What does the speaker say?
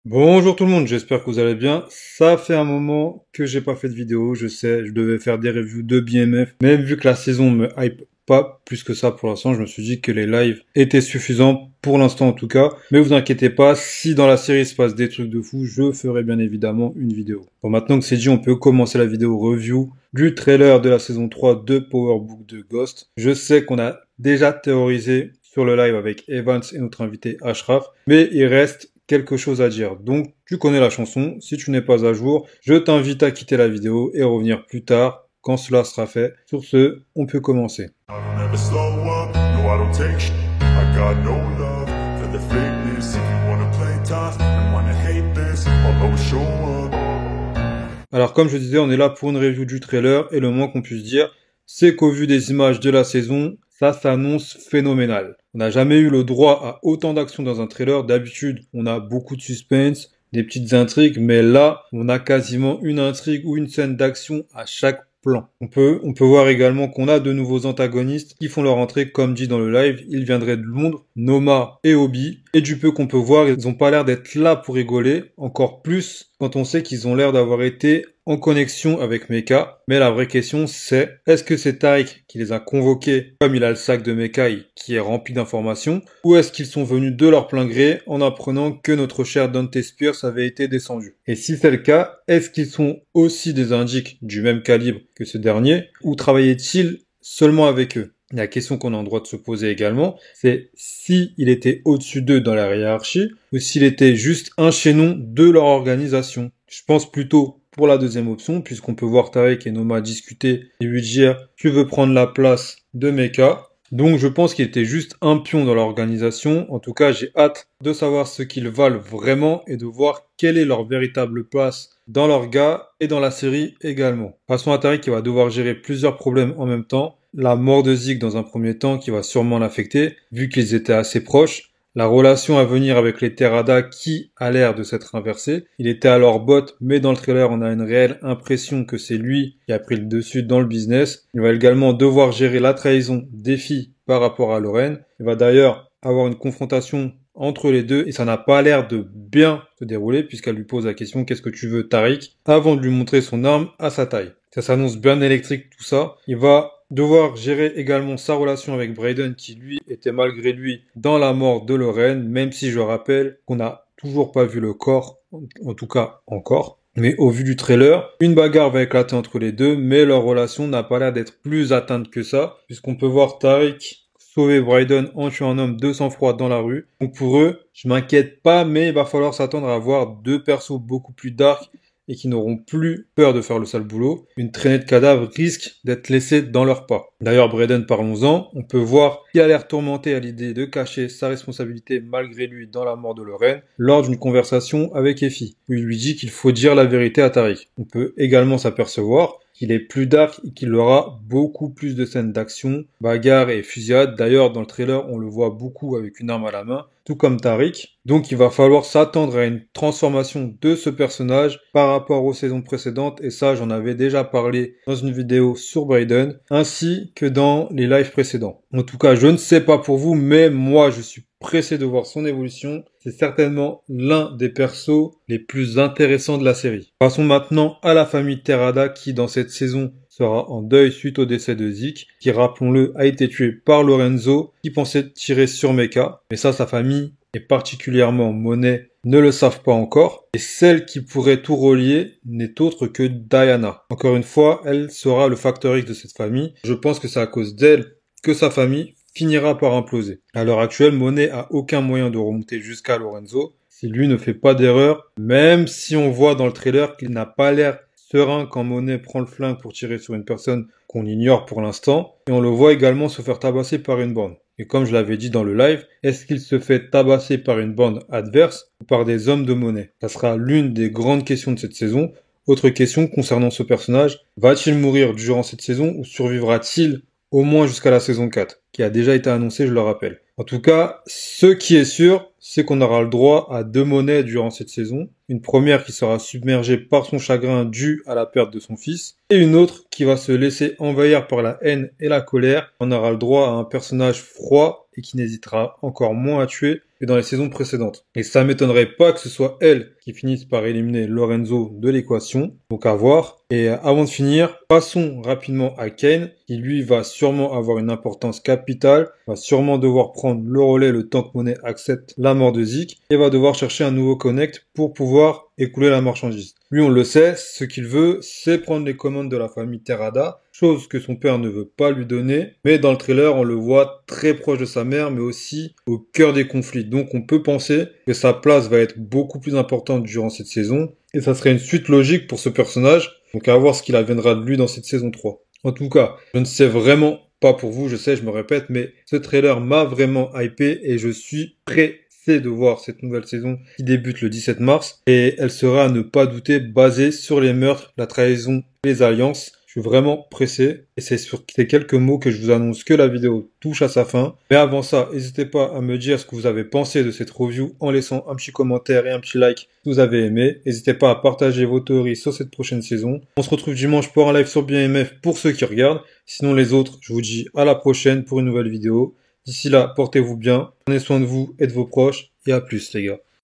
Bonjour tout le monde, j'espère que vous allez bien. Ça fait un moment que j'ai pas fait de vidéo, je sais, je devais faire des reviews de BMF, mais vu que la saison me hype pas plus que ça pour l'instant, je me suis dit que les lives étaient suffisants pour l'instant en tout cas. Mais vous inquiétez pas, si dans la série il se passe des trucs de fou, je ferai bien évidemment une vidéo. Bon, maintenant que c'est dit, on peut commencer la vidéo review du trailer de la saison 3 de Power Book de Ghost. Je sais qu'on a déjà théorisé sur le live avec Evans et notre invité Ashraf, mais il reste quelque chose à dire. Donc, tu connais la chanson. Si tu n'es pas à jour, je t'invite à quitter la vidéo et revenir plus tard quand cela sera fait. Sur ce, on peut commencer. Alors, comme je disais, on est là pour une review du trailer et le moins qu'on puisse dire, c'est qu'au vu des images de la saison, ça s'annonce phénoménal. On n'a jamais eu le droit à autant d'actions dans un trailer. D'habitude, on a beaucoup de suspense, des petites intrigues, mais là, on a quasiment une intrigue ou une scène d'action à chaque plan. On peut voir également qu'on a de nouveaux antagonistes qui font leur entrée, comme dit dans le live. Ils viendraient de Londres, Noma et Obi. Et du peu qu'on peut voir, ils n'ont pas l'air d'être là pour rigoler, encore plus quand on sait qu'ils ont l'air d'avoir été en connexion avec Mecha. Mais la vraie question c'est, est-ce que c'est Tariq qui les a convoqués comme il a le sac de Mecha qui est rempli d'informations, ou est-ce qu'ils sont venus de leur plein gré en apprenant que notre cher Dante Spears avait été descendu? Et si c'est le cas, est-ce qu'ils sont aussi des indiques du même calibre que ce dernier, ou travaillait-il seulement avec eux? La question qu'on a en droit de se poser également, c'est si il était au-dessus d'eux dans la hiérarchie ou s'il était juste un chaînon de leur organisation. Je pense plutôt pour la deuxième option, puisqu'on peut voir Tarek et Noma discuter et lui dire tu veux prendre la place de Mecha. Donc je pense qu'il était juste un pion dans l'organisation. En tout cas, j'ai hâte de savoir ce qu'ils valent vraiment et de voir quelle est leur véritable place dans l'orga et dans la série également. Passons à Tariq qui va devoir gérer plusieurs problèmes en même temps. La mort de Zeke dans un premier temps qui va sûrement l'affecter, vu qu'ils étaient assez proches. La relation à venir avec les Terrada qui a l'air de s'être inversée. Il était à leur botte, mais dans le trailer, on a une réelle impression que c'est lui qui a pris le dessus dans le business. Il va également devoir gérer la trahison des filles par rapport à Lorraine. Il va d'ailleurs avoir une confrontation entre les deux et ça n'a pas l'air de bien se dérouler puisqu'elle lui pose la question qu'est-ce que tu veux Tariq avant de lui montrer son arme à sa taille. Ça s'annonce bien électrique tout ça. Il va devoir gérer également sa relation avec Brayden qui lui était malgré lui dans la mort de Lorraine, même si je rappelle qu'on n'a toujours pas vu le corps, en tout cas encore. Mais au vu du trailer, une bagarre va éclater entre les deux, mais leur relation n'a pas l'air d'être plus atteinte que ça, puisqu'on peut voir Tariq sauver Brayden en tuant un homme de sang-froid dans la rue. Donc pour eux, je m'inquiète pas, mais il va falloir s'attendre à voir deux persos beaucoup plus dark et qui n'auront plus peur de faire le sale boulot. Une traînée de cadavres risque d'être laissée dans leur pas. D'ailleurs, Brayden, parlons-en, on peut voir qu'il a l'air tourmenté à l'idée de cacher sa responsabilité malgré lui dans la mort de Lorraine lors d'une conversation avec Effie, où il lui dit qu'il faut dire la vérité à Tariq. On peut également s'apercevoir qu'il est plus dark et qu'il aura beaucoup plus de scènes d'action, bagarre et fusillade. D'ailleurs, dans le trailer, on le voit beaucoup avec une arme à la main, tout comme Tariq. Donc il va falloir s'attendre à une transformation de ce personnage par rapport aux saisons précédentes, et ça j'en avais déjà parlé dans une vidéo sur Brayden, ainsi que dans les lives précédents. En tout cas, je ne sais pas pour vous, mais moi je suis pressé de voir son évolution. C'est certainement l'un des persos les plus intéressants de la série. Passons maintenant à la famille Terrada qui, dans cette saison, sera en deuil suite au décès de Zeke, qui, rappelons-le, a été tué par Lorenzo, qui pensait tirer sur Mecha. Mais ça, sa famille, et particulièrement Monet, ne le savent pas encore. Et celle qui pourrait tout relier n'est autre que Diana. Encore une fois, elle sera le facteur X de cette famille. Je pense que c'est à cause d'elle que sa famille finira par imploser. À l'heure actuelle, Monet a aucun moyen de remonter jusqu'à Lorenzo si lui ne fait pas d'erreur, même si on voit dans le trailer qu'il n'a pas l'air serein quand Monet prend le flingue pour tirer sur une personne qu'on ignore pour l'instant, et on le voit également se faire tabasser par une bande. Et comme je l'avais dit dans le live, est-ce qu'il se fait tabasser par une bande adverse ou par des hommes de Monet? Ça sera l'une des grandes questions de cette saison. Autre question concernant ce personnage, va-t-il mourir durant cette saison ou survivra-t-il au moins jusqu'à la saison 4, qui a déjà été annoncée, je le rappelle. En tout cas, ce qui est sûr, c'est qu'on aura le droit à deux monnaies durant cette saison. Une première qui sera submergée par son chagrin dû à la perte de son fils, et une autre qui va se laisser envahir par la haine et la colère. On aura le droit à un personnage froid et qui n'hésitera encore moins à tuer que dans les saisons précédentes. Et ça m'étonnerait pas que ce soit elle qui finisse par éliminer Lorenzo de l'équation, donc à voir. Et avant de finir, passons rapidement à Kane, qui lui va sûrement avoir une importance capitale, va sûrement devoir prendre le relais le temps que Monet accepte la mort de Zeke, et va devoir chercher un nouveau connect pour pouvoir écouler la marchandise. Lui, on le sait, ce qu'il veut, c'est prendre les commandes de la famille Terada, chose que son père ne veut pas lui donner, mais dans le trailer, on le voit très proche de sa mère, mais aussi au cœur des conflits. Donc on peut penser que sa place va être beaucoup plus importante durant cette saison, et ça serait une suite logique pour ce personnage, donc à voir ce qu'il adviendra de lui dans cette saison 3. En tout cas, je ne sais vraiment pas pour vous, je sais, je me répète, mais ce trailer m'a vraiment hypé et je suis pressé de voir cette nouvelle saison qui débute le 17 mars et elle sera à ne pas douter basée sur les meurtres, la trahison, les alliances. Je suis vraiment pressé et c'est sur ces quelques mots que je vous annonce que la vidéo touche à sa fin. Mais avant ça, n'hésitez pas à me dire ce que vous avez pensé de cette review en laissant un petit commentaire et un petit like si vous avez aimé. N'hésitez pas à partager vos théories sur cette prochaine saison. On se retrouve dimanche pour un live sur BMF pour ceux qui regardent. Sinon les autres, je vous dis à la prochaine pour une nouvelle vidéo. D'ici là, portez-vous bien, prenez soin de vous et de vos proches et à plus les gars.